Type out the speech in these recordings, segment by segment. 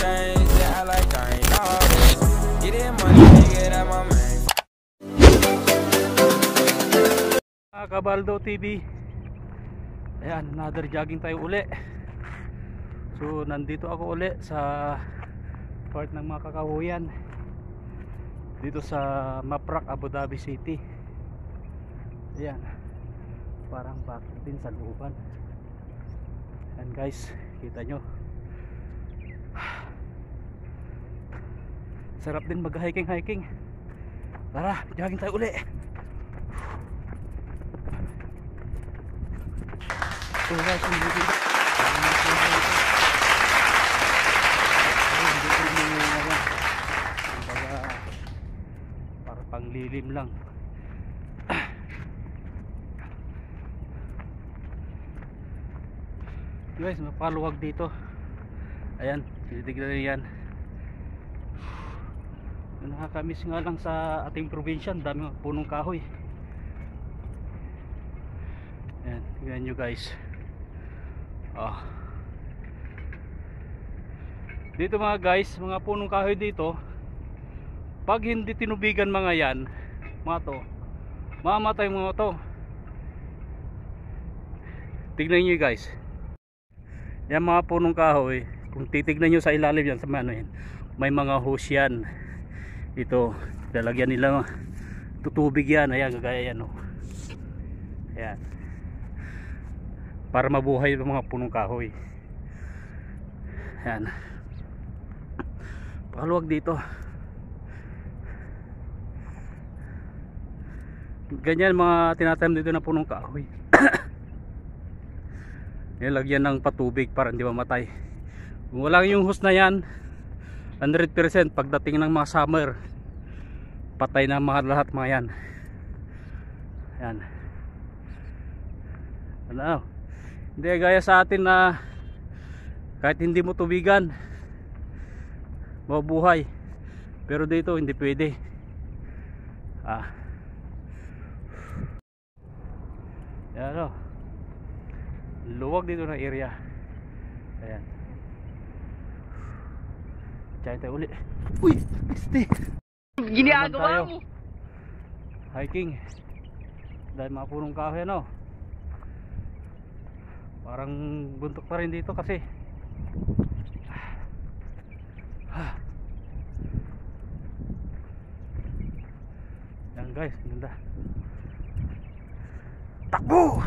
chains, yeah, I like I ain't always. Get in money, nigga, that my main. Kabaldo TV. Ayan, another jogging tayo uli. So nandito ako uli sa part ng mga kakahuyan dito sa Maprak, Abu Dhabi City. Ayan, parang bakit din sa looban. Ayan guys, kita nyo, sarap din mag hiking. Tara, jogging tayo uli. So guys, para panglilim lang. Guys, mapaluwag dito. Ayan, tinitignan nyo yan. Nakakamiss nga lang sa ating probinsya, dami punong kahoy. Ayan, tignan nyo guys. Dito mga guys, mga punong kahoy dito, pag hindi tinubigan mga yan, mga to, mamamatay mga to. Tignan nyo guys, yan mga punong kahoy, kung titignan nyo sa ilalim yan, sa ano yan, may mga hose yan. Ito, lalagyan nila tutubig yan. Ayan, gagaya yan, oh. Ayan, para mabuhay yung mga punong kahoy. Ayan, pakaluwag dito. Ganyan mga tinatanim dito na punong kahoy. Nilagyan ng patubig para hindi mamatay. Kung wala yung hose na yan, 100% pagdating ng mga summer, patay na mga lahat mga yan. Ayan, ano, hindi gaya sa atin na kahit hindi mo tubigan mabuhay, pero dito hindi pwede. Yan, luwag dito na area. Ayan, tsahin tayo uli. Uy, piste, ginagawa mo hiking dahil mga punong kahoy, ano, parang buntok pa rin dito kasi yan guys, ganda. Takbo!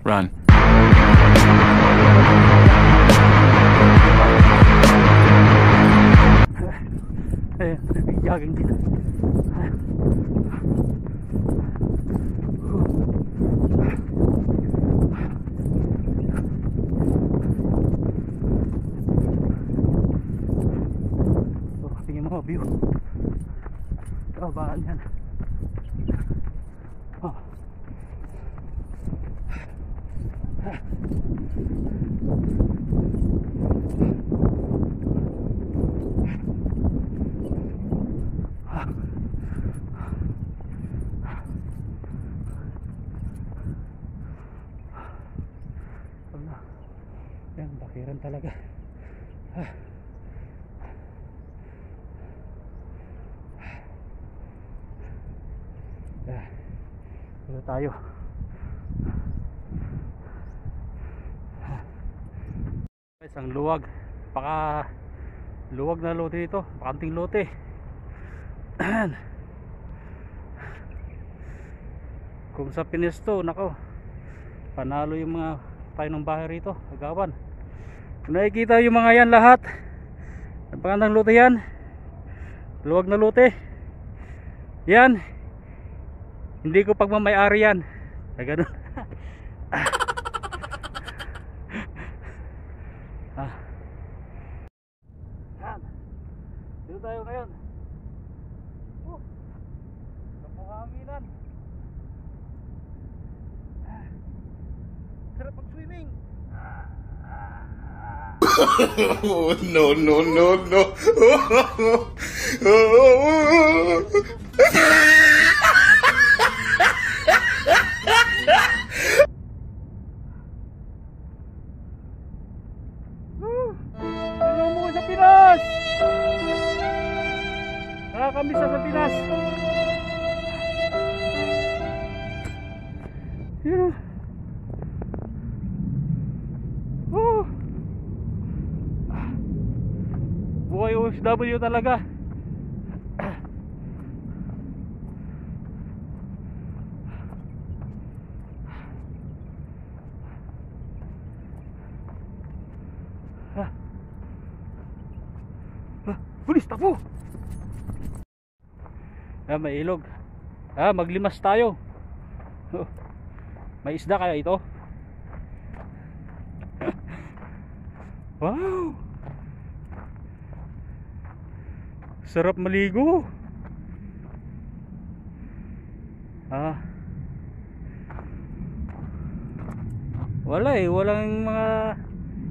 Run. Ayan, jogging dito. Tingin mo view. Baan yan. Yan, bakiran talaga. Dito tayo. Guys, ang luwag, paka luwag na lote dito, pakanting lote. Kung sa Pinesto, nako, panalo yung mga tayo ng bahay rito, agawan. Kung nakikita yung mga yan lahat, ang pangandang lote yan, luwag na lote yan, hindi ko pagmamayari yan. Ay ganun. Dito tayo ngayon. Kapuhanginan. Sarap pag-swimming. Oh, no, no, no, no. Yun. Oh. Buhay OFW talaga. Pulis, tapo! May ilog. Maglimas tayo. May isda kaya ito? Wow! Sarap maligo. Wala eh, walang mga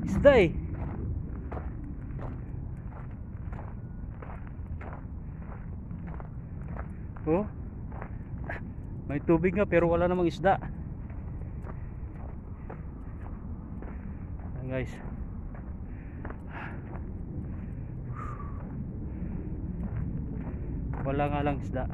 isda eh. Oh, may tubig nga pero wala namang isda. Ayan guys, wala nga lang isda.